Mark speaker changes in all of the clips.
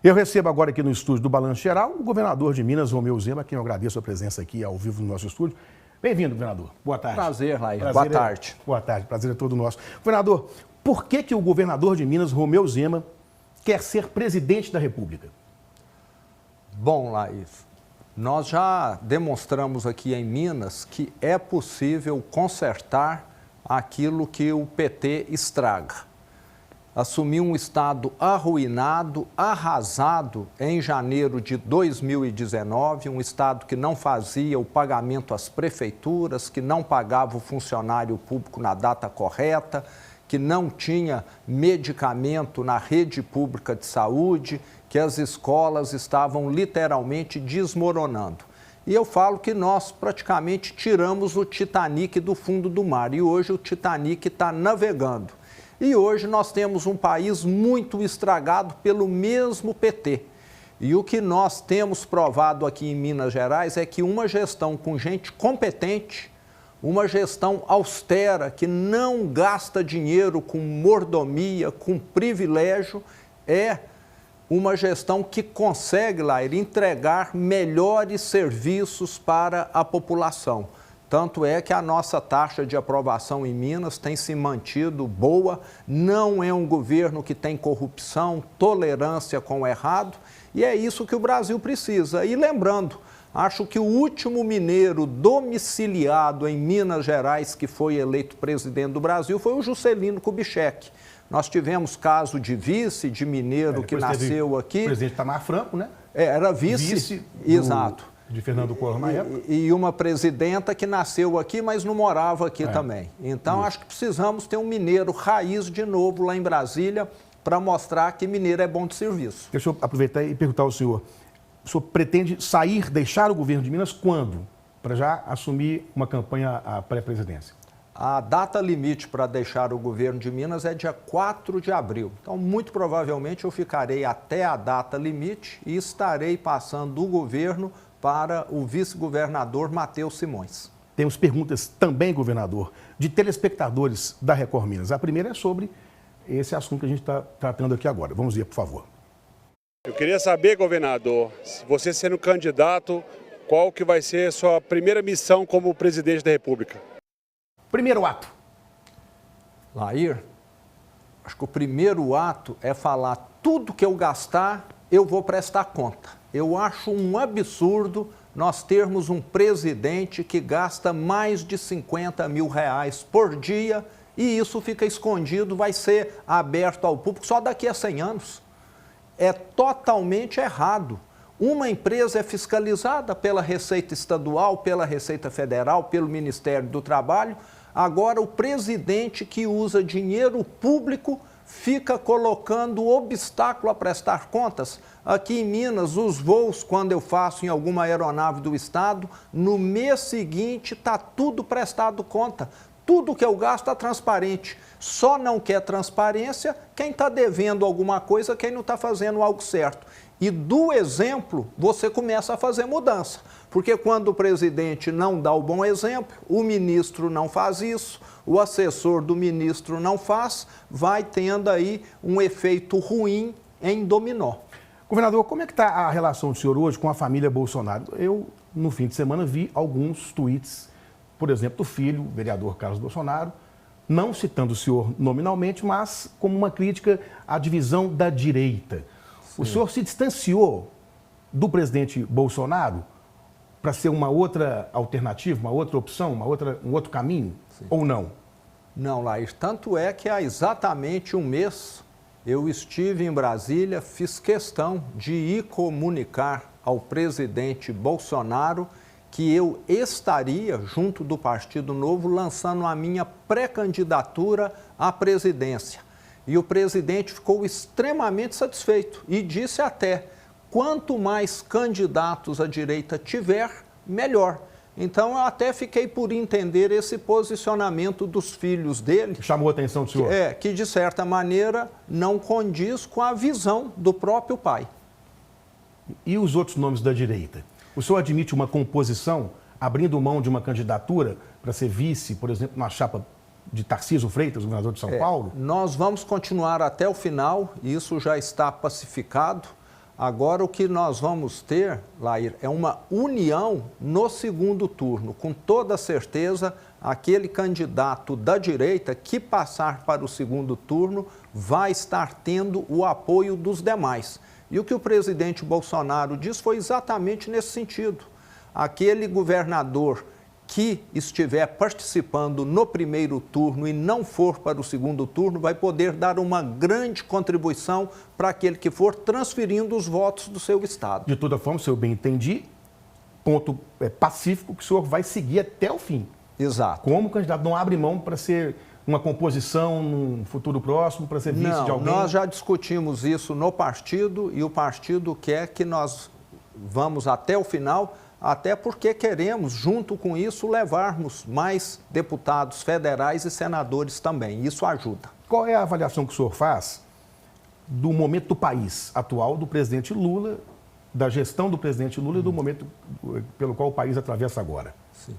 Speaker 1: Eu recebo agora aqui no estúdio do Balanço Geral o governador de Minas, Romeu Zema, a quem eu agradeço a presença aqui ao vivo no nosso estúdio. Bem-vindo, governador. Boa tarde.
Speaker 2: Prazer, Lair. Boa tarde.
Speaker 1: Boa tarde. Prazer é todo nosso. Governador, por que o governador de Minas, Romeu Zema, quer ser presidente da República?
Speaker 2: Bom, Lair, nós já demonstramos aqui em Minas que é possível consertar aquilo que o PT estraga. Assumiu um estado arruinado, arrasado em janeiro de 2019, um estado que não fazia o pagamento às prefeituras, que não pagava o funcionário público na data correta, que não tinha medicamento na rede pública de saúde, que as escolas estavam literalmente desmoronando. E eu falo que nós praticamente tiramos o Titanic do fundo do mar e hoje o Titanic está navegando. E hoje nós temos um país muito estragado pelo mesmo PT. E o que nós temos provado aqui em Minas Gerais é que uma gestão com gente competente, uma gestão austera, que não gasta dinheiro com mordomia, com privilégio, é uma gestão que consegue, Lair, entregar melhores serviços para a população. Tanto é que a nossa taxa de aprovação em Minas tem se mantido boa, não é um governo que tem corrupção, tolerância com o errado, e é isso que o Brasil precisa. E lembrando, acho que o último mineiro domiciliado em Minas Gerais que foi eleito presidente do Brasil foi o Juscelino Kubitschek. Nós tivemos caso de vice, de mineiro que nasceu aqui.
Speaker 1: O presidente Itamar Franco, né?
Speaker 2: Era vice exato.
Speaker 1: De Fernando Collor na época.
Speaker 2: E uma presidenta que nasceu aqui, mas não morava aqui também. Então, acho que precisamos ter um mineiro raiz de novo lá em Brasília para mostrar que mineiro é bom de serviço.
Speaker 1: Deixa eu aproveitar e perguntar ao senhor. O senhor pretende sair, deixar o governo de Minas quando? Para já assumir uma campanha à pré-presidência.
Speaker 2: A data limite para deixar o governo de Minas é dia 4 de abril. Então, muito provavelmente, eu ficarei até a data limite e estarei passando do governo para o vice-governador Matheus Simões.
Speaker 1: Temos perguntas também, governador, de telespectadores da Record Minas. A primeira é sobre esse assunto que a gente está tratando aqui agora. Vamos ver, por favor.
Speaker 3: Eu queria saber, governador, você sendo candidato, qual que vai ser a sua primeira missão como presidente da República?
Speaker 1: Primeiro ato.
Speaker 2: Lair, acho que o primeiro ato é falar tudo que eu gastar, eu vou prestar conta. Eu acho um absurdo nós termos um presidente que gasta mais de 50 mil reais por dia e isso fica escondido, vai ser aberto ao público só daqui a 100 anos. É totalmente errado. Uma empresa é fiscalizada pela Receita Estadual, pela Receita Federal, pelo Ministério do Trabalho. Agora, o presidente que usa dinheiro público fica colocando obstáculo a prestar contas. Aqui em Minas, os voos, quando eu faço em alguma aeronave do Estado, no mês seguinte está tudo prestado conta. Tudo que eu gasto é transparente. Só não quer transparência quem está devendo alguma coisa, quem não está fazendo algo certo. E do exemplo, você começa a fazer mudança. Porque quando o presidente não dá o bom exemplo, o ministro não faz isso, o assessor do ministro não faz, vai tendo aí um efeito ruim em dominó.
Speaker 1: Governador, como é que está a relação do senhor hoje com a família Bolsonaro? Eu, no fim de semana, vi alguns tweets, por exemplo, do filho, o vereador Carlos Bolsonaro, não citando o senhor nominalmente, mas como uma crítica à divisão da direita. Sim. O senhor se distanciou do presidente Bolsonaro para ser uma outra alternativa, uma outra opção, um outro caminho, sim, ou não?
Speaker 2: Não, Lair. Tanto é que há exatamente um mês eu estive em Brasília, fiz questão de ir comunicar ao presidente Bolsonaro que eu estaria, junto do Partido Novo, lançando a minha pré-candidatura à presidência. E o presidente ficou extremamente satisfeito e disse até: quanto mais candidatos a direita tiver, melhor. Então, eu até fiquei por entender esse posicionamento dos filhos dele.
Speaker 1: Chamou a atenção do senhor?
Speaker 2: Que de certa maneira não condiz com a visão do próprio pai.
Speaker 1: E os outros nomes da direita? O senhor admite uma composição, abrindo mão de uma candidatura para ser vice, por exemplo, na chapa de Tarcísio Freitas, governador de São Paulo?
Speaker 2: Nós vamos continuar até o final, isso já está pacificado. Agora, o que nós vamos ter, Lair, é uma união no segundo turno. Com toda certeza, aquele candidato da direita que passar para o segundo turno vai estar tendo o apoio dos demais. E o que o presidente Bolsonaro disse foi exatamente nesse sentido. Aquele governador que estiver participando no primeiro turno e não for para o segundo turno, vai poder dar uma grande contribuição para aquele que for transferindo os votos do seu estado.
Speaker 1: De toda forma, se eu bem entendi, ponto pacífico que o senhor vai seguir até o fim.
Speaker 2: Exato.
Speaker 1: Como candidato, não abre mão para ser uma composição num futuro próximo, para ser vice de alguém?
Speaker 2: Nós já discutimos isso no partido e o partido quer que nós vamos até o final, até porque queremos, junto com isso, levarmos mais deputados federais e senadores também. Isso ajuda.
Speaker 1: Qual é a avaliação que o senhor faz do momento do país atual do presidente Lula, da gestão do presidente Lula e do momento pelo qual o país atravessa agora?
Speaker 2: Sim.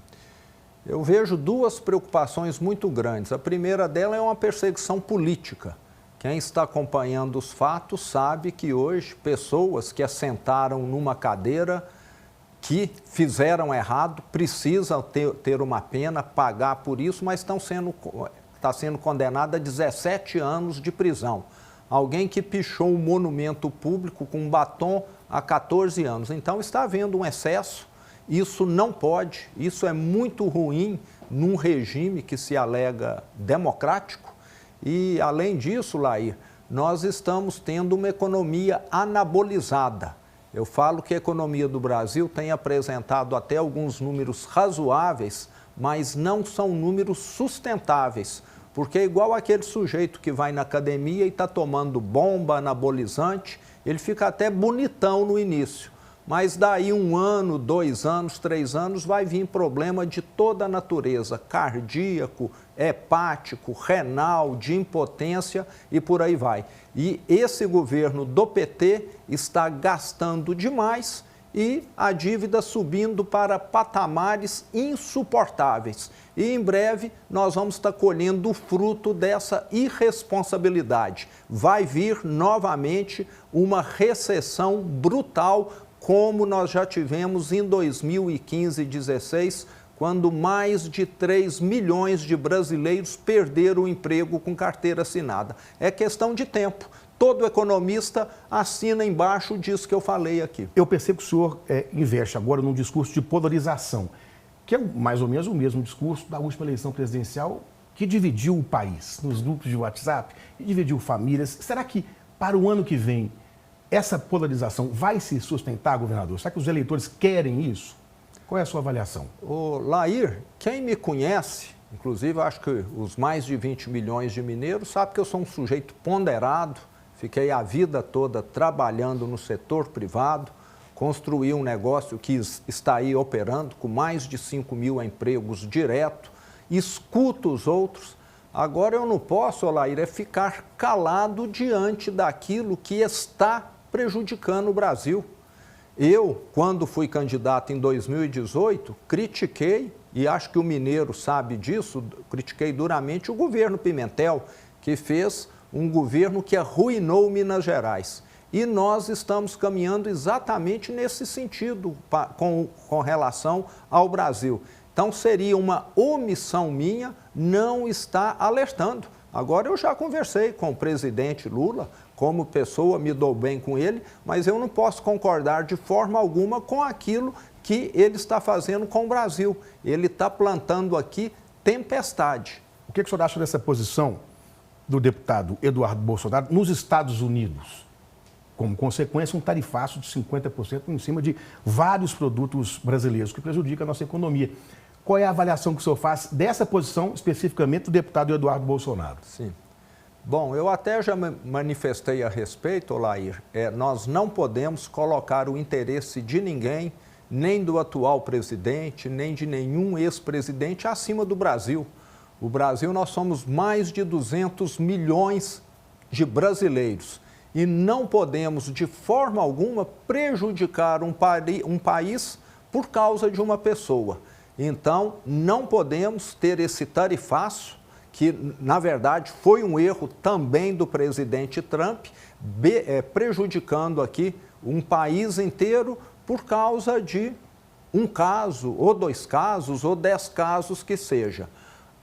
Speaker 2: Eu vejo duas preocupações muito grandes. A primeira dela é uma perseguição política. Quem está acompanhando os fatos sabe que hoje pessoas que assentaram numa cadeira, que fizeram errado, precisam ter uma pena, pagar por isso, mas está sendo condenado a 17 anos de prisão. Alguém que pichou um monumento público com um batom há 14 anos. Então está havendo um excesso, isso não pode, isso é muito ruim num regime que se alega democrático. E além disso, Lair, nós estamos tendo uma economia anabolizada. Eu falo que a economia do Brasil tem apresentado até alguns números razoáveis, mas não são números sustentáveis, porque é igual aquele sujeito que vai na academia e está tomando bomba anabolizante, ele fica até bonitão no início, mas daí 1 ano, 2 anos, 3 anos, vai vir problema de toda a natureza, cardíaco, hepático, renal, de impotência e por aí vai. E esse governo do PT está gastando demais e a dívida subindo para patamares insuportáveis. E em breve nós vamos estar colhendo o fruto dessa irresponsabilidade. Vai vir novamente uma recessão brutal, como nós já tivemos em 2015 e 2016, quando mais de 3 milhões de brasileiros perderam o emprego com carteira assinada. É questão de tempo. Todo economista assina embaixo disso que eu falei aqui.
Speaker 1: Eu percebo que o senhor investe agora num discurso de polarização, que é mais ou menos o mesmo discurso da última eleição presidencial, que dividiu o país nos grupos de WhatsApp, e dividiu famílias. Será que para o ano que vem essa polarização vai se sustentar, governador? Será que os eleitores querem isso? Qual é a sua avaliação?
Speaker 2: Lair, quem me conhece, inclusive acho que os mais de 20 milhões de mineiros, sabe que eu sou um sujeito ponderado, fiquei a vida toda trabalhando no setor privado, construí um negócio que está aí operando com mais de 5 mil empregos direto, escuto os outros. Agora eu não posso, Lair, ficar calado diante daquilo que está prejudicando o Brasil. Eu, quando fui candidato em 2018, critiquei, e acho que o mineiro sabe disso, critiquei duramente o governo Pimentel, que fez um governo que arruinou Minas Gerais. E nós estamos caminhando exatamente nesse sentido com relação ao Brasil. Então seria uma omissão minha não estar alertando. Agora eu já conversei com o presidente Lula, como pessoa me dou bem com ele, mas eu não posso concordar de forma alguma com aquilo que ele está fazendo com o Brasil. Ele está plantando aqui tempestade.
Speaker 1: O que o senhor acha dessa posição do deputado Eduardo Bolsonaro nos Estados Unidos? Como consequência, um tarifaço de 50% em cima de vários produtos brasileiros, que prejudica a nossa economia. Qual é a avaliação que o senhor faz dessa posição, especificamente do deputado Eduardo Bolsonaro?
Speaker 2: Sim. Bom, eu até já manifestei a respeito, Lair, nós não podemos colocar o interesse de ninguém, nem do atual presidente, nem de nenhum ex-presidente, acima do Brasil. O Brasil, nós somos mais de 200 milhões de brasileiros e não podemos, de forma alguma, prejudicar um país por causa de uma pessoa. Então, não podemos ter esse tarifaço, que, na verdade, foi um erro também do presidente Trump, prejudicando aqui um país inteiro por causa de um caso, ou 2 casos, ou 10 casos que seja.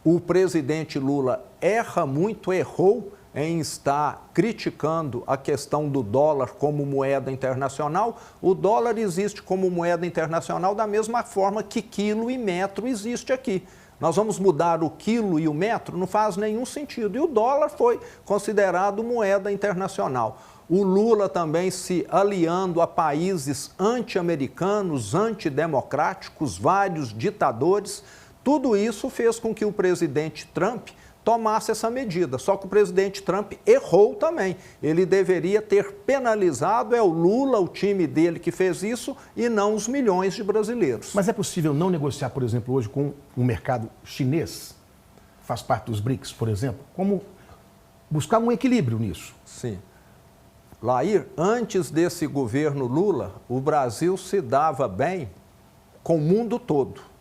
Speaker 2: O presidente Lula erra muito, errou em estar criticando a questão do dólar como moeda internacional. O dólar existe como moeda internacional da mesma forma que quilo e metro existe aqui. Nós vamos mudar o quilo e o metro? Não faz nenhum sentido. E o dólar foi considerado moeda internacional. O Lula também se aliando a países anti-americanos, antidemocráticos, vários ditadores. Tudo isso fez com que o presidente Trump tomasse essa medida. Só que o presidente Trump errou também. Ele deveria ter penalizado, é o Lula, o time dele que fez isso, e não os milhões de brasileiros.
Speaker 1: Mas é possível não negociar, por exemplo, hoje com o mercado chinês? Faz parte dos BRICS, por exemplo? Como buscar um equilíbrio nisso?
Speaker 2: Sim. Lair, antes desse governo Lula, o Brasil se dava bem com o mundo todo.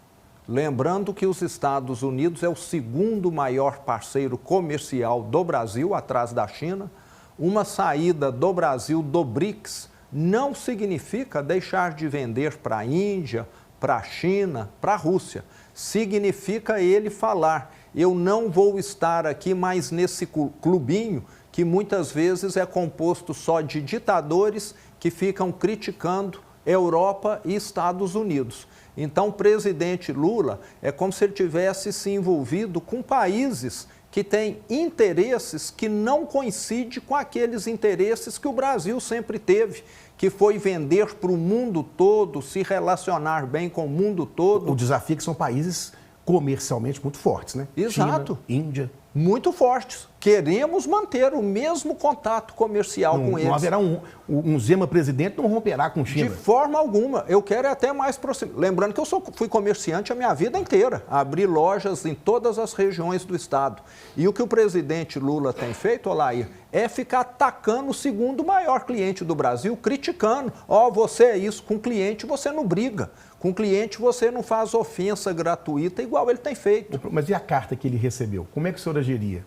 Speaker 2: Lembrando que os Estados Unidos é o 2º maior parceiro comercial do Brasil, atrás da China. Uma saída do Brasil do BRICS não significa deixar de vender para a Índia, para a China, para a Rússia. Significa ele falar, eu não vou estar aqui mais nesse clubinho que muitas vezes é composto só de ditadores que ficam criticando Europa e Estados Unidos. Então, o presidente Lula é como se ele tivesse se envolvido com países que têm interesses que não coincidem com aqueles interesses que o Brasil sempre teve, que foi vender para o mundo todo, se relacionar bem com o mundo todo.
Speaker 1: O desafio é que são países comercialmente muito fortes, né?
Speaker 2: Exato.
Speaker 1: China, Índia.
Speaker 2: Muito fortes. Queremos manter o mesmo contato comercial com eles.
Speaker 1: Não haverá um Zema presidente, não romperá com China.
Speaker 2: De forma alguma. Eu quero até mais proximidade. Lembrando que eu fui comerciante a minha vida inteira. Abri lojas em todas as regiões do estado. E o que o presidente Lula tem feito, Olair, é ficar atacando o 2º maior cliente do Brasil, criticando. Você é isso, com cliente você não briga. Com cliente você não faz ofensa gratuita igual ele tem feito.
Speaker 1: Mas e a carta que ele recebeu? Como é que o senhor agiria?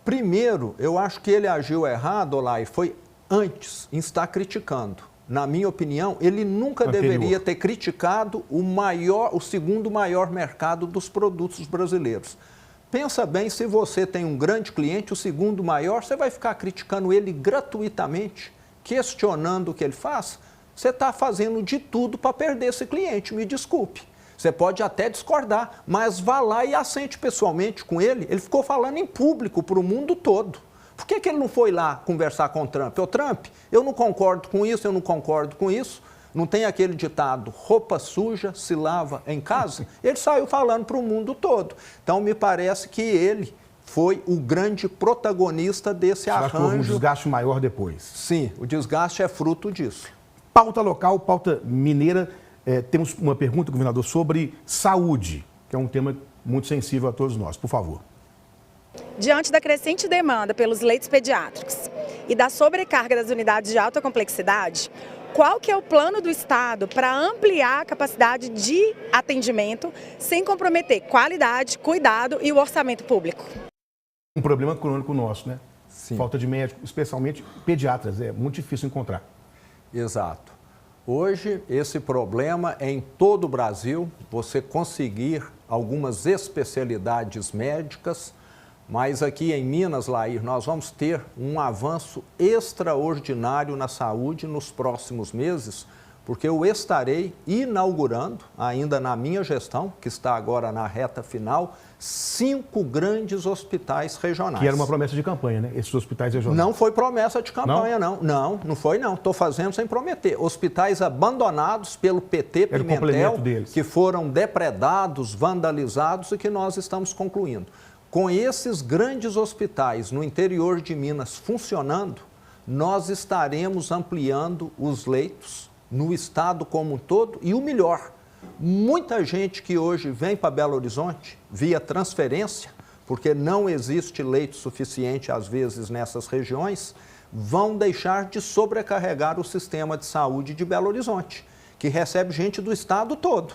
Speaker 2: Primeiro, eu acho que ele agiu errado, Olair, foi antes em estar criticando. Na minha opinião, ele nunca deveria ter criticado o 2º maior mercado dos produtos brasileiros. Pensa bem, se você tem um grande cliente, o 2º maior, você vai ficar criticando ele gratuitamente, questionando o que ele faz? Você está fazendo de tudo para perder esse cliente, me desculpe. Você pode até discordar, mas vá lá e assente pessoalmente com ele. Ele ficou falando em público para o mundo todo. Por que ele não foi lá conversar com o Trump? Trump, eu não concordo com isso, eu não concordo com isso. Não tem aquele ditado, roupa suja se lava em casa? Ele saiu falando para o mundo todo. Então, me parece que ele foi o grande protagonista desse arranjo.
Speaker 1: Houve um desgaste maior depois.
Speaker 2: Sim, o desgaste é fruto disso.
Speaker 1: Pauta local, pauta mineira. Temos uma pergunta, governador, sobre saúde, que é um tema muito sensível a todos nós. Por favor.
Speaker 4: Diante da crescente demanda pelos leitos pediátricos e da sobrecarga das unidades de alta complexidade, qual que é o plano do Estado para ampliar a capacidade de atendimento sem comprometer qualidade, cuidado e o orçamento público?
Speaker 1: Um problema crônico nosso, né?
Speaker 2: Sim.
Speaker 1: Falta de médico, especialmente pediatras, é muito difícil encontrar.
Speaker 2: Exato. Hoje, esse problema é em todo o Brasil, você conseguir algumas especialidades médicas, mas aqui em Minas, Lair, nós vamos ter um avanço extraordinário na saúde nos próximos meses, porque eu estarei inaugurando, ainda na minha gestão, que está agora na reta final, 5 grandes hospitais regionais.
Speaker 1: Que era uma promessa de campanha, né? Esses hospitais regionais.
Speaker 2: Não foi promessa de campanha, não. Não foi, não. Estou fazendo sem prometer. Hospitais abandonados pelo PT Pimentel, que foram depredados, vandalizados e que nós estamos concluindo. Com esses grandes hospitais no interior de Minas funcionando, nós estaremos ampliando os leitos no estado como um todo e o melhor, muita gente que hoje vem para Belo Horizonte via transferência, porque não existe leito suficiente às vezes nessas regiões, vão deixar de sobrecarregar o sistema de saúde de Belo Horizonte, que recebe gente do estado todo.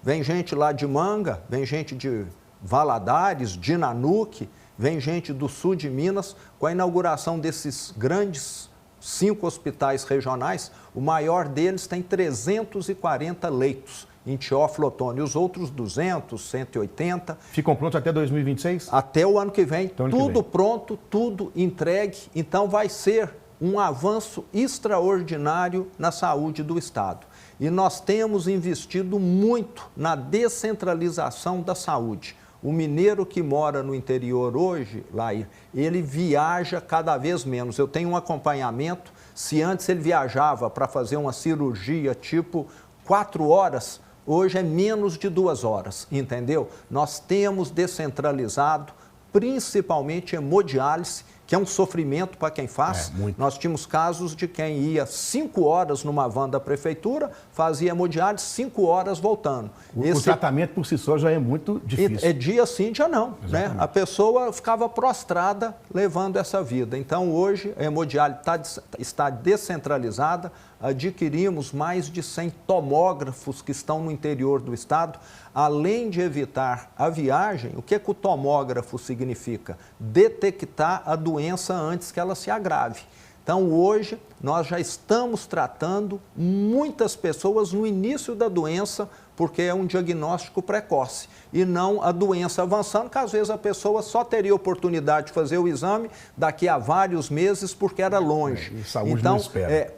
Speaker 2: Vem gente lá de Manga, vem gente de Valadares, de Nanuque, vem gente do sul de Minas. Com a inauguração desses grandes 5 hospitais regionais, o maior deles tem 340 leitos em tioflotone, os outros 200, 180.
Speaker 1: Ficam prontos até 2026?
Speaker 2: Até o ano que vem,
Speaker 1: Então,
Speaker 2: tudo pronto, tudo entregue, então vai ser um avanço extraordinário na saúde do Estado. E nós temos investido muito na descentralização da saúde. O mineiro que mora no interior hoje, Lair, ele viaja cada vez menos. Eu tenho um acompanhamento, se antes ele viajava para fazer uma cirurgia tipo 4 horas, hoje é menos de 2 horas, entendeu? Nós temos descentralizado, principalmente hemodiálise, que é um sofrimento para quem faz. Nós tínhamos casos de quem ia 5 horas numa van da prefeitura, fazia hemodiálise 5 horas voltando.
Speaker 1: O tratamento por si só já é muito difícil.
Speaker 2: É dia sim, dia não. Né? A pessoa ficava prostrada levando essa vida. Então, hoje, a hemodiálise está descentralizada, adquirimos mais de 100 tomógrafos que estão no interior do estado. Além de evitar a viagem, o que o tomógrafo significa? Detectar a doença antes que ela se agrave. Então, hoje, nós já estamos tratando muitas pessoas no início da doença, porque é um diagnóstico precoce, e não a doença avançando, que às vezes a pessoa só teria oportunidade de fazer o exame daqui a vários meses, porque era longe. Então,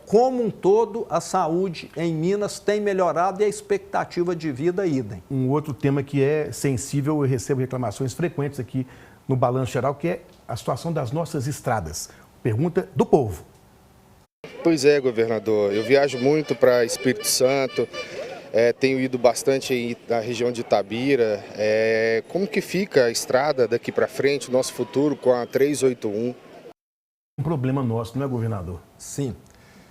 Speaker 2: como um todo, a saúde em Minas tem melhorado e a expectativa de vida idem.
Speaker 1: Um outro tema que é sensível, eu recebo reclamações frequentes aqui no Balanço Geral, que é a situação das nossas estradas. Pergunta do povo.
Speaker 5: Pois é, governador. Eu viajo muito para Espírito Santo, tenho ido bastante na região de Itabira. Como que fica a estrada daqui para frente, o nosso futuro com a 381?
Speaker 1: Um problema nosso, não é, governador?
Speaker 2: Sim.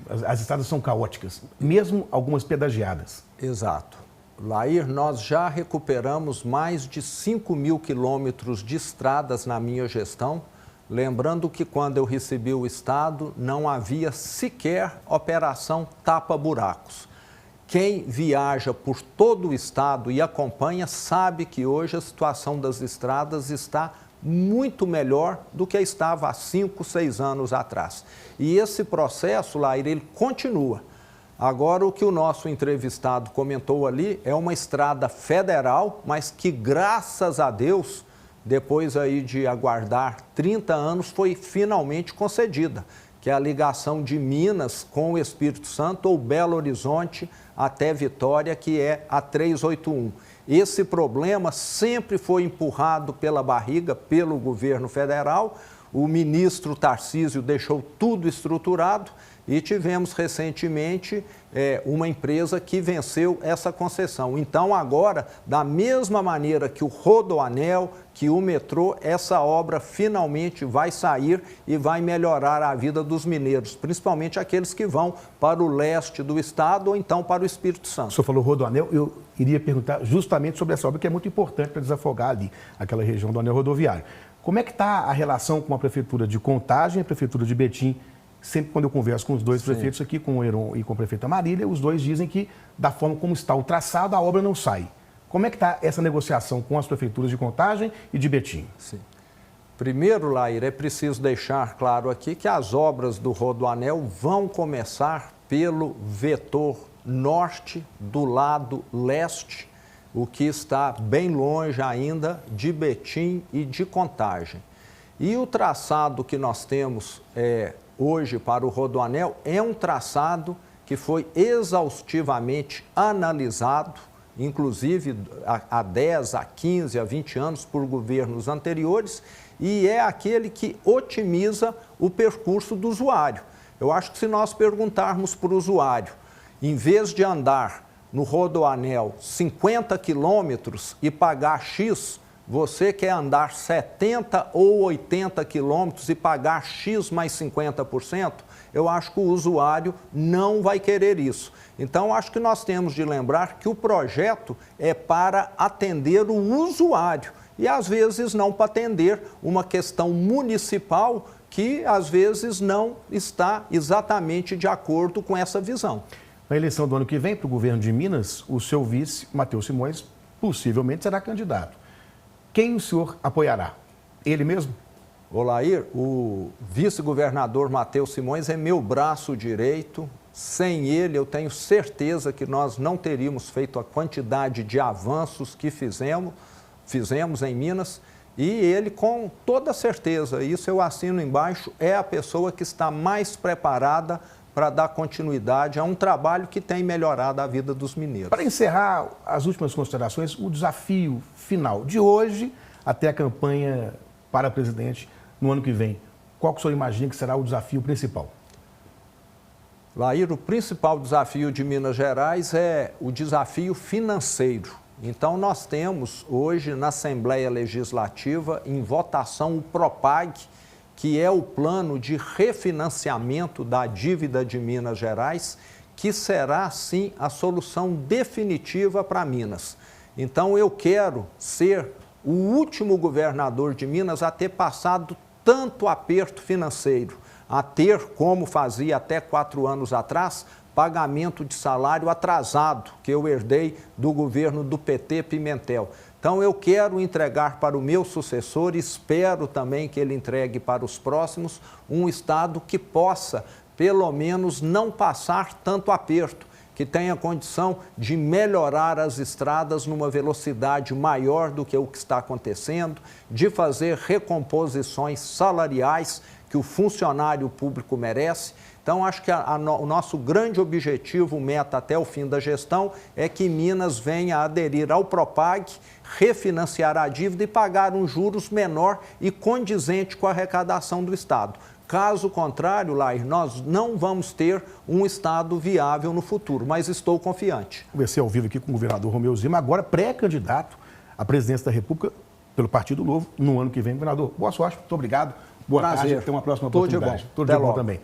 Speaker 1: As estradas são caóticas, mesmo algumas pedagiadas.
Speaker 2: Exato. Lair, nós já recuperamos mais de 5.000 quilômetros de estradas na minha gestão. Lembrando que quando eu recebi o Estado, não havia sequer operação tapa-buracos. Quem viaja por todo o Estado e acompanha sabe que hoje a situação das estradas está muito melhor do que estava há 5, 6 anos atrás. E esse processo, Lair, ele continua. Agora, o que o nosso entrevistado comentou ali é uma estrada federal, mas que, graças a Deus, depois aí de aguardar 30 anos, foi finalmente concedida, que é a ligação de Minas com o Espírito Santo ou Belo Horizonte até Vitória, que é a 381. Esse problema sempre foi empurrado pela barriga pelo governo federal. O ministro Tarcísio deixou tudo estruturado e tivemos recentemente uma empresa que venceu essa concessão. Então, agora, da mesma maneira que o Rodoanel, que o metrô, essa obra finalmente vai sair e vai melhorar a vida dos mineiros, principalmente aqueles que vão para o leste do estado ou então para o Espírito Santo.
Speaker 1: O senhor falou Rodoanel, eu iria perguntar justamente sobre essa obra, que é muito importante para desafogar ali, aquela região do anel rodoviário. Como é que está a relação com a Prefeitura de Contagem e a Prefeitura de Betim? Sempre quando eu converso com os dois prefeitos aqui, com o Heron e com a prefeita Marília, os dois dizem que, da forma como está o traçado, a obra não sai. Como é que está essa negociação com as prefeituras de Contagem e de Betim?
Speaker 2: Sim. Primeiro, Lair, é preciso deixar claro aqui que as obras do Rodoanel vão começar pelo vetor norte do lado leste, o que está bem longe ainda de Betim e de Contagem. E o traçado que nós temos hoje para o Rodoanel é um traçado que foi exaustivamente analisado, inclusive há 10, a 15, a 20 anos por governos anteriores, e é aquele que otimiza o percurso do usuário. Eu acho que se nós perguntarmos para o usuário, em vez de andar no Rodoanel 50 quilômetros e pagar X, você quer andar 70 ou 80 quilômetros e pagar X mais 50%? Eu acho que o usuário não vai querer isso. Então, acho que nós temos de lembrar que o projeto é para atender o usuário e, às vezes, não para atender uma questão municipal que, às vezes, não está exatamente de acordo com essa visão.
Speaker 1: Na eleição do ano que vem, para o governo de Minas, o seu vice, Matheus Simões, possivelmente será candidato. Quem o senhor apoiará? Ele mesmo?
Speaker 2: Olair, o vice-governador Matheus Simões é meu braço direito. Sem ele, eu tenho certeza que nós não teríamos feito a quantidade de avanços que fizemos em Minas. E ele, com toda certeza, isso eu assino embaixo, é a pessoa que está mais preparada para dar continuidade a um trabalho que tem melhorado a vida dos mineiros.
Speaker 1: Para encerrar as últimas considerações, o desafio final de hoje até a campanha para presidente no ano que vem. Qual que o senhor imagina que será o desafio principal?
Speaker 2: Lair, o principal desafio de Minas Gerais é o desafio financeiro. Então, nós temos hoje na Assembleia Legislativa em votação o PROPAG, que é o plano de refinanciamento da dívida de Minas Gerais, que será, sim, a solução definitiva para Minas. Então, eu quero ser o último governador de Minas a ter passado tanto aperto financeiro, a ter, como fazia até 4 anos atrás, pagamento de salário atrasado, que eu herdei do governo do PT Pimentel. Então, eu quero entregar para o meu sucessor, espero também que ele entregue para os próximos, um Estado que possa, pelo menos, não passar tanto aperto, que tenha condição de melhorar as estradas numa velocidade maior do que o que está acontecendo, de fazer recomposições salariais que o funcionário público merece. Então, acho que o nosso grande objetivo, meta até o fim da gestão, é que Minas venha a aderir ao PROPAG, refinanciar a dívida e pagar um juros menor e condizente com a arrecadação do Estado. Caso contrário, Lair, nós não vamos ter um Estado viável no futuro, mas estou confiante.
Speaker 1: Conversei ao vivo aqui com o governador Romeu Zema, agora pré-candidato à presidência da República pelo Partido Novo no ano que vem. Governador, boa sorte, muito obrigado. Boa tarde, até uma próxima oportunidade.
Speaker 2: Tudo de bom
Speaker 1: também.